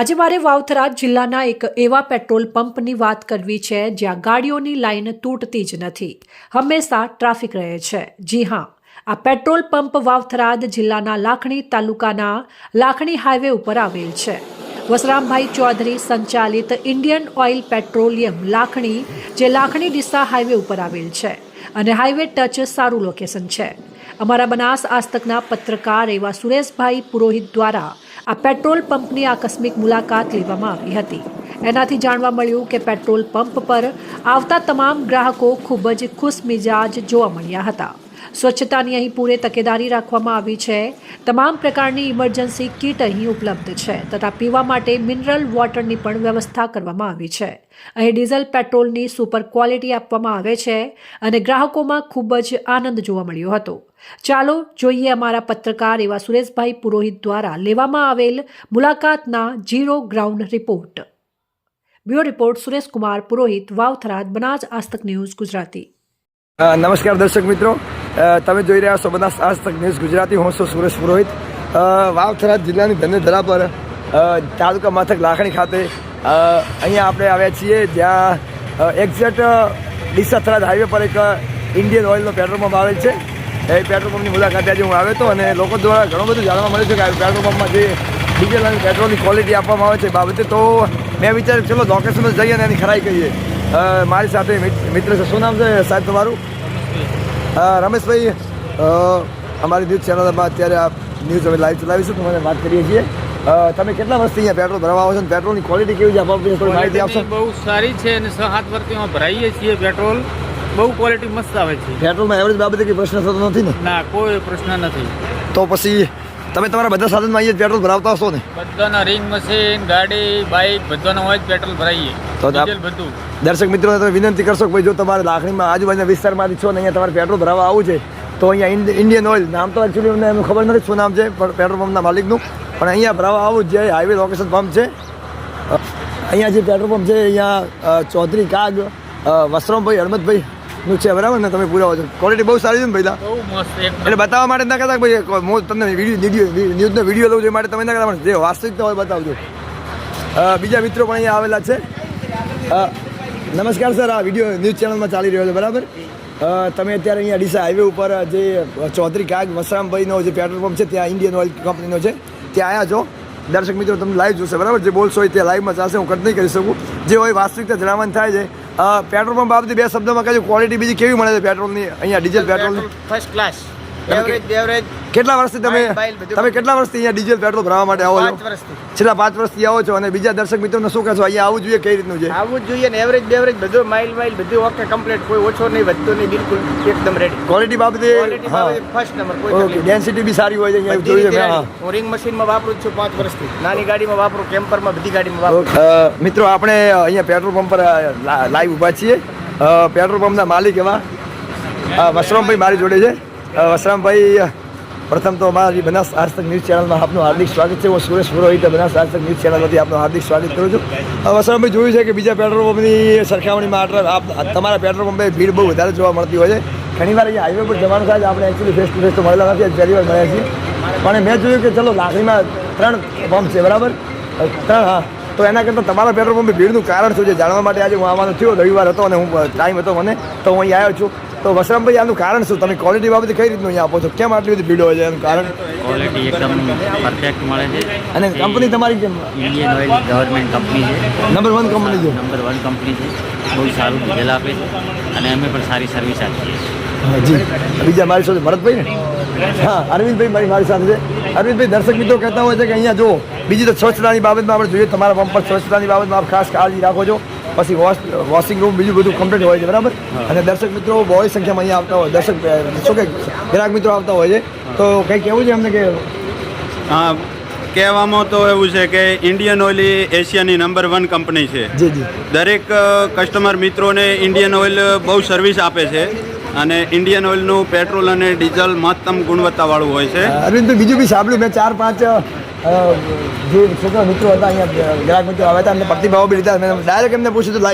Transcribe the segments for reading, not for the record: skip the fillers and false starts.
આજે મારે વાવથરા જિલ્લાના એક એવા પેટ્રોલ પંપની વાત કરવી છે જ્યાં ગાડીઓની લાઈન તૂટતી જ નથી, હંમેશા ટ્રાફિક રહે છે. જી હા, આ પેટ્રોલ પંપ વાવથરાદ જિલ્લાના લાખણી તાલુકાના લાખણી હાઈવે ઉપર આવેલ છે. વસરામભાઈ ચૌધરી સંચાલિત ઇન્ડિયન ઓઇલ પેટ્રોલિયમ લાખણી, જે લાખણી ડીસા હાઈવે ઉપર આવેલ છે અને હાઈવે ટચ સારું લોકેશન છે. અમારા બનાસ આસ્તકના પત્રકાર એવા સુરેશભાઈ પુરોહિત દ્વારા આ પેટ્રોલ પંપની આકસ્મિક મુલાકાત લેવામાં આવી હતી. એનાથી જાણવા મળ્યું કે પેટ્રોલ પંપ પર આવતા તમામ ગ્રાહકો ખૂબ જ ખુશમિજાજ જોવા મળ્યા હતા. સ્વચ્છતાની અહીં પૂરે તકેદારી રાખવામાં આવી છે. તમામ પ્રકારની ઇમરજન્સી કીટ અહીં ઉપલબ્ધ છે તથા પીવા માટે મિનરલ વોટરની પણ વ્યવસ્થા કરવામાં આવી છે. અહીં ડીઝલ પેટ્રોલની સુપર ક્વોલિટી આપવામાં આવે છે અને ગ્રાહકોમાં ખૂબ જ આનંદ જોવા મળ્યો હતો. ચાલો જોઈએ અમારા પત્રકાર એવા સુરેશભાઈ પુરોહિત દ્વારા લેવામાં આવેલ મુલાકાતના zero ground report. Bureau report Sureshkumar Purohit, Vavtharad, Banas Aastak news Gujarati. નમસ્કાર દર્શક મિત્રો, તમે જોઈ રહ્યા છો બનાસ આસ્તક ન્યૂઝ ગુજરાતી. હું છું સુરેશ પુરોહિત. વાવથરાદ જિલ્લાની ધનેધરા પર તાલુકા મથક લાખણી ખાતે અહીંયા આપણે આવ્યા છીએ, જ્યાં એક્ઝેક્ટ ડીસા થરાદ હાઈવે પર એક ઇન્ડિયન ઓઇલનો પેટ્રોલ પંપ આવેલ છે. એ પેટ્રોલ પંપની મુલાકાતે આજે હું આવ્યો હતો અને લોકો દ્વારા ઘણું બધું જાણવા મળ્યું છે કે આ પેટ્રોલ પંપમાં જે ડીઝલ અને પેટ્રોલની ક્વોલિટી આપવામાં આવે છે બાબતે. તો મેં વિચાર્યું ચલો લોકેશન જઈએ અને એની ખરાઈ કહીએ. મારી સાથે મિત્ર છે. શું નામ છે સાહેબ તમારું? રમેશભાઈ, અમારી ન્યૂઝ ચેનલમાં અત્યારે આ ન્યૂઝ અમે લાઈવ ચલાવીશું તો મને વાત કરીએ છીએ. તમે કેટલા વર્ષથી અહીંયા પેટ્રોલ ભરવા આવો છો? પેટ્રોલની ક્વોલિટી કેવી છે? થોડી માહિતી આપશો? બહુ સારી છે અને 6-7 વર્ષથી ભરાઈએ છીએ પેટ્રોલ. બહુ ક્વોલિટી મસ્ત આવે છે. પેટ્રોલમાં એવરેજ બાબતે કંઈ પ્રશ્ન થતો નથી ને? ના, કોઈ પ્રશ્ન નથી. તો પછી તમે તમારા બધા સાધનમાં અહીંયા પેટ્રોલ ભરાવતા હશો ને? બધાના રિંગ મશીન, ગાડી, બાઇક બધાના હોય જ પેટ્રોલ ભરાઈએ. તો ડીઝલ બધું. દર્શક મિત્રોને તમે વિનંતી કરશો કે ભાઈ જો તમારે લાખણીમાં આજુબાજુના વિસ્તારમાંથી છો ને અહીંયા તમારે પેટ્રોલ ભરાવવા આવવું છે તો અહીંયા ઇન્ડિયન ઓઇલ, નામ તો એકચ્યુઅલી અમને એનું ખબર નથી શું નામ છે પેટ્રોલ પંપના માલિકનું, પણ અહીંયા ભરાવવા આવું જ છે. હાઈવે લોકેશન પંપ છે. અહીંયા જે પેટ્રોલ પંપ છે અહીંયા ચૌધરી કાગ વસરામભાઈ હળમતભાઈ નું છે, બરાબર ને? તમે પૂરા છો. ક્વોલિટી બહુ સારી છે ને ભાઈ? બહુ મસ્ત. એટલે બતાવવા માટે ના કહેતા ભાઈ હું તમને ન્યૂઝનો વિડીયો લઉં છું એ માટે તમે ના કહેતા, જે વાસ્તવિકતા હોય બતાવજો. બીજા મિત્રો પણ અહીંયા આવેલા છે. નમસ્કાર સર, આ વિડીયો ન્યૂઝ ચેનલમાં ચાલી રહ્યો છે, બરાબર? તમે અત્યારે અહીંયા ડીસા હાઈવે ઉપર જે ચૌધરી કાગ વસરામભાઈનો જે પેટ્રોલ પંપ છે ત્યાં ઇન્ડિયન ઓઇલ કંપનીનો છે ત્યાં આવ્યા છો. દર્શક મિત્રો તમે લાઈવ જોશે, બરાબર? જે બોલશો હોય તે લાઈવમાં ચાલશે, હું કટ નહીં કરી શકું. જે હોય વાસ્તવિકતા જણાવવાનું થાય છે. પેટ્રોલ પંપ બાબતે બે શબ્દોમાં કહેજો, ક્વોલિટી બીજી કેવી મળે છે પેટ્રોલની અહીંયા ડીઝલ પેટ્રોલની? First class. એવરેજ. કેટલા વર્ષથી તમે કેટલા વર્ષથી અહીંયા ડીઝલ પેટ્રોલ ભરવા માટે આવો છો? 5 વર્ષથી. છેલ્લા 5 વર્ષથી આવો છો. અને બીજા દર્શક મિત્રોને શું કહેશો? અહીંયા આવવું જોઈએ, કઈ રીતનું છે? આવવું જ જોઈએ ને. એવરેજ બેવરેજ બધું માઇલ બધું ઓકે કમ્પ્લીટ. કોઈ ઓછો નહીં, વધતું નહીં, બિલકુલ એકદમ રેડી. ક્વોલિટી બાબતે ફર્સ્ટ નંબર. કોઈ ઓકે, ડેન્સિટી બી સારી હોય છે અહીંયા જોયું છે. હું રિંગ મશીનમાં વાપરું છું 5 વર્ષથી. નાની ગાડીમાં વાપરું, કેમ્પરમાં, બધી ગાડીમાં વાપરું. મિત્રો આપણે અહીંયા પેટ્રોલ પંપ પર લાઈવ ઊભા છીએ. પેટ્રોલ પંપના માલિક એવા વસરામભાઈ મારી જોડે છે. વસરામભાઈ, પ્રથમ તો અમારી બનાસ આસ્તક ન્યૂઝ ચેનલમાં આપનું હાર્દિક સ્વાગત છે. હું સુરેશ પુરોહિત બનાસ આસ્તક ન્યૂઝ ચેનલમાંથી આપનું હાર્દિક સ્વાગત કરું છું. વસરામભાઈ, જોયું છે કે બીજા પેટ્રોલ પંપની સરખામણીમાં તમારા પેટ્રોલ પંપે ભીડ બહુ વધારે જોવા મળતી હોય છે. ઘણીવાર અહીંયા હાઈવે પર જવાનું થાય છે. આપણે એકચ્યુઅલી ફેસ ટુ ફેસ તો મળેલા નથી, પહેલી વાર મળ્યા છીએ. પણ મેં જોયું કે ચલો લાખણીમાં 3 પંપ છે, બરાબર? 3, હા. તો એના કરતાં તમારા પેટ્રોલ પંપે ભીડનું કારણ શું છે જાણવા માટે આજે હું આવવાનો થયો. રવિવાર હતો અને હું ટાઈમ હતો મને, તો હું અહીં આવ્યો છું. તો વસરામભાઈ, આનું કારણ શું? તમે ક્વોલિટી બાબતે કઈ રીતનું અહીંયા આપો છો? કેમ આટલી બધી ભીડ હોય છે? એનું કારણ? ક્વોલિટી એકદમ પરફેક્ટ મળે છે. અને કંપની તમારી કેમ? ઇન્ડિયન ઓઇલ ગવર્મેન્ટ કંપની છે. નંબર 1 કંપની છે. નંબર 1 કંપની છે. બહુ સારું ડીઝલ આપે છે અને અમે પણ સારી સર્વિસ આપીએ છીએ. જી. બીજા મારી સાથે ભરતભાઈ ને? હા, અરવિંદભાઈ મારી સાથે છે. અરવિંદભાઈ, દર્શક મિત્રો કહેતા હોય છે કે અહીંયા જો બીજી તો સ્વચ્છતાની બાબતમાં આપણે જોઈએ, તમારા પંપ પર સ્વચ્છતાની બાબતમાં આપ ખાસ કાળજી રાખો છો. પછી વોશિંગ રૂમ બીજું બધું કમ્પ્લીટ હોય છે, બરાબર? અને દર્શક મિત્રો બહુ સંખ્યામાં અહીંયા આવતા હોય, દર્શક શું કે ગ્રાહક મિત્રો આવતા હોય છે. તો કંઈ કહેવું છે અમને કે? હા, કહેવામાં તો એવું છે કે ઇન્ડિયન ઓઇલ એશિયાની નંબર 1 કંપની છે. જી જી. દરેક કસ્ટમર મિત્રોને ઇન્ડિયન ઓઇલ બહુ સર્વિસ આપે છે અને ઇન્ડિયન ઓઇલનું પેટ્રોલ અને ડીઝલ મહત્તમ ગુણવત્તાવાળું હોય છે. અરવિંદભાઈ, બીજું બી સાંભળ્યું મેં 4-5 જે છોકરા મિત્રો હતા અહીંયા, ગ્રાહક મિત્રો આવ્યા હતા, એમને પ્રતિભાવ બી લીધા. મેં ડાયરેક્ટ એમને પૂછ્યું હતું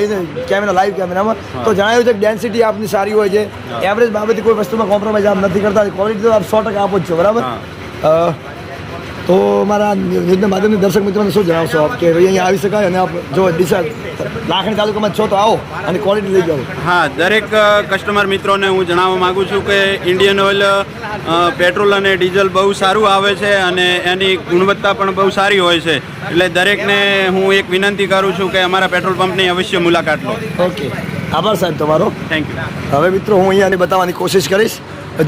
લાઈવ કેમેરામાં, તો જણાવ્યું છે કે ડેન્સિટી આપની સારી હોય છે. એવરેજ બાબતે કોઈ વસ્તુમાં કોમ્પ્રોમાઇઝ આપ નથી કરતા. ક્વોલિટી તો આપ 100% આપો જ છો, બરાબર? તો મારા ન્યૂઝના માધ્યમથી દર્શક મિત્રોને શું જણાવશો આપ કે ભાઈ અહીંયા આવી શકાય અને આપ જો ડીસા લાખણી તાલુકામાં છો તો આવો અને ક્વોલિટી લઈ જાઓ. હા, દરેક કસ્ટમર મિત્રોને હું જણાવવા માગું છું કે ઇન્ડિયન ઓઇલ પેટ્રોલ અને ડીઝલ બહુ સારું આવે છે અને એની ગુણવત્તા પણ બહુ સારી હોય છે. એટલે દરેકને હું એક વિનંતી કરું છું કે અમારા પેટ્રોલ પંપની અવશ્ય મુલાકાત લો. ઓકે, આભાર સાહેબ તમારો. Thank you. હવે મિત્રો હું અહીંયાની બતાવવાની કોશિશ કરીશ.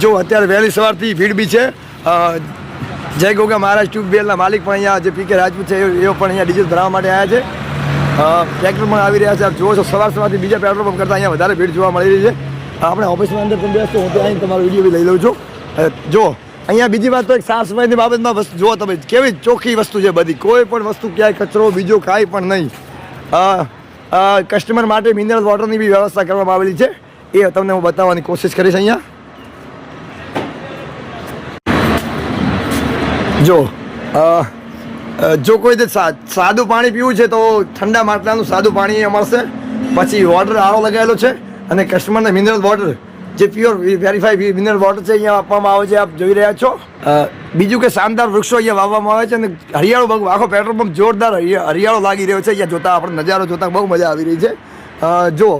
જો અત્યારે વહેલી સવારથી ભીડ બી છે. જય ગોગા મહારાજ ટ્યુબવેલના માલિક પણ અહીંયા જે પીકે રાજપૂત છે એઓ પણ અહીંયા ડીઝલ ભરાવવા માટે આવ્યા છે. ટ્રેક્ટર પણ આવી રહ્યા છે. આપ જુઓ છો સવારથી બીજા પેટ્રોલ પંપ કરતાં અહીંયા વધારે ભીડ જોવા મળી રહી છે. આપણે ઓફિસમાં અંદર તમે બેસતો હું ત્યાં તમારો વિડીયો બી લઈ લઉં છું. જો અહીંયા બીજી વાત તો એક સાફ સફાઈની બાબતમાં વસ્તુ જુઓ તમે કેવી ચોખ્ખી વસ્તુ છે બધી. કોઈ પણ વસ્તુ ક્યાંય કચરો બીજો કાંઈ પણ નહીં. કસ્ટમર માટે મિનરલ વોટરની બી વ્યવસ્થા કરવામાં આવેલી છે. એ તમને હું બતાવવાની કોશિશ કરીશ. અહીંયા જો કોઈ સાદું પાણી પીવું છે તો ઠંડા માટલાનું સાદું પાણી અહીંયા મળશે. પછી વોટર આરો લગાવેલો છે અને કસ્ટમરને મિનરલ વોટર જે પ્યોર વેરીફાઈ મિનરલ વોટર છે અહીંયા આપવામાં આવે છે. આપ જોઈ રહ્યા છો. બીજું કે શાનદાર વૃક્ષો અહીંયા વાવવામાં આવે છે અને હરિયાળો આખો પેટ્રોલ પંપ જોરદાર હરિયાળો લાગી રહ્યો છે. અહીંયા જોતા આપણે નજારો જોતા બહુ મજા આવી રહી છે. જો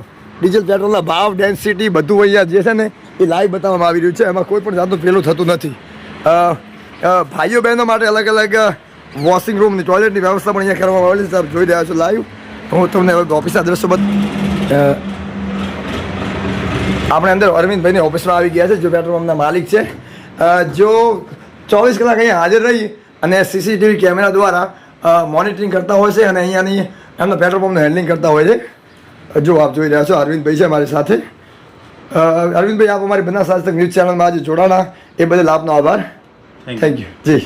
ડીઝલ પેટ્રોલના ભાવ ડેન્સિટી બધું અહીંયા જે છે ને એ લાઈવ બતાવવામાં આવી રહ્યું છે. એમાં કોઈ પણ જાતનું પેલું થતું નથી. ભાઈઓ બહેનો માટે અલગ અલગ વોશિંગ રૂમ અને ટોયલેટની વ્યવસ્થા પણ અહીંયા કરવામાં આવેલી છે. આપ જોઈ રહ્યા છો લાઈવ. હું તમને ઓફિસના દ્રશ્યો આપણે અંદર અરવિંદભાઈની ઓફિસમાં આવી ગયા છે જો પેટ્રોલ પંપના માલિક છે. જો 24 કલાક અહીંયા હાજર રહી અને સીસીટીવી કેમેરા દ્વારા મોનિટરિંગ કરતા હોય છે અને અહીંયાની એમના પેટ્રોલ પંપનું હેન્ડલિંગ કરતા હોય છે. જો આપ જોઈ રહ્યા છો અરવિંદભાઈ છે મારી સાથે. અરવિંદભાઈ આપ અમારી બનાસ આજ તક ન્યૂઝ ચેનલમાં આજે જોડાણા એ બદલ આપનો આભાર. Thank you G.